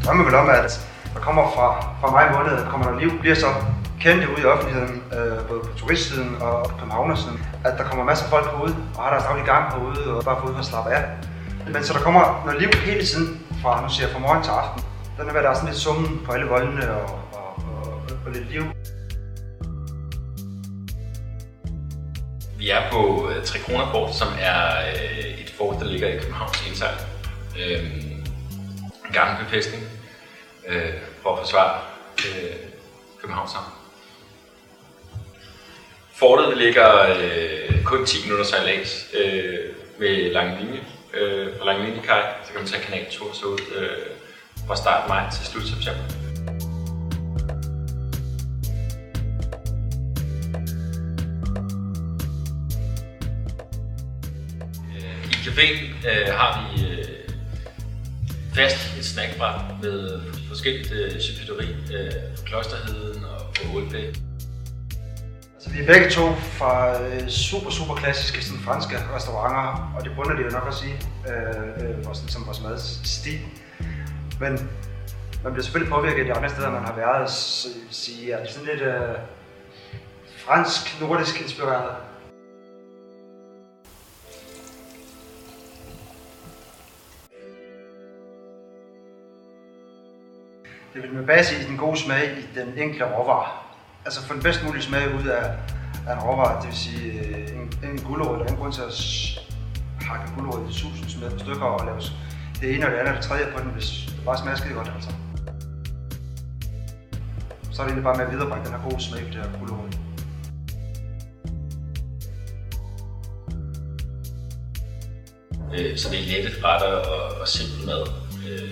drømmer vel om, at der kommer fra maj måned, kommer der liv, bliver så kendte ude i offentligheden, både på turistsiden og på københavnersiden, at der kommer masser af folk herude og har deres daglige gang herude og bare får ud for at slappe af. Men så der kommer noget liv hele tiden fra, nu siger jeg, fra morgen til aften. Den er, der er sådan lidt summen på alle voldene og lidt liv. Vi er på Tre Kroner Fort, som er et fort, der ligger i Københavns indtegn. En gammel befæstning for at forsvare Københavns havn. Fortet ligger kun 10 minutter sejlads med Langelinie. Fra Langeliniekaj, så kan man tage kanaltur så ud fra start maj til slut september. I caféen har vi fast et snackbar med forskelligt charcuterie fra Klosterheden og på Ålbæk. Altså, vi er begge to fra super klassiske sådan, franske restauranter, og det bunder det jo nok at sige, som vores madstil. Men man bliver selvfølgelig påvirket af de andre steder, man har været, så sige, at det er sådan lidt fransk-nordisk inspireret. Det vil med base i den gode smag i den enkle råvare. Altså få den bedst mulige smag ud af en råvare, det vil sige en gulerod. Der er ingen grund til at hakke gulerod i 1000 stykker og lave det ene og det andet og det tredje på den, hvis det bare smager skide godt. Altså. Så er det egentlig bare med at viderebringe den her gode smag på det her gulerod. Så det er lette retter og simpel mad,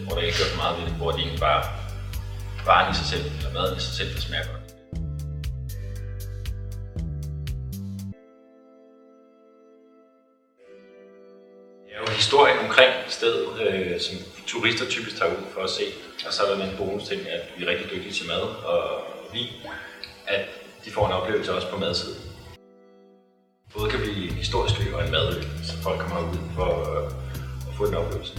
hvor der ikke gør for meget ved det, hvor det egentlig bare varen i sig selv, eller maden i sig selv, der smager godt. Det er jo historien omkring stedet, som turister typisk tager ud for at se. Og så er der en bonus ting, at vi er rigtig dygtige til mad og vin, at de får en oplevelse også på madsiden. Både kan blive en historisk ø og en madø, så folk kommer ud for at få en oplevelse.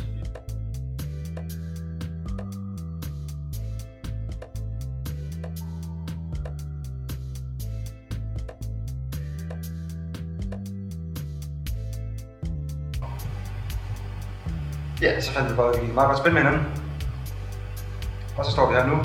Ja, så fandt vi bare, at vi gik meget godt spil med hinanden. Og så står vi her nu.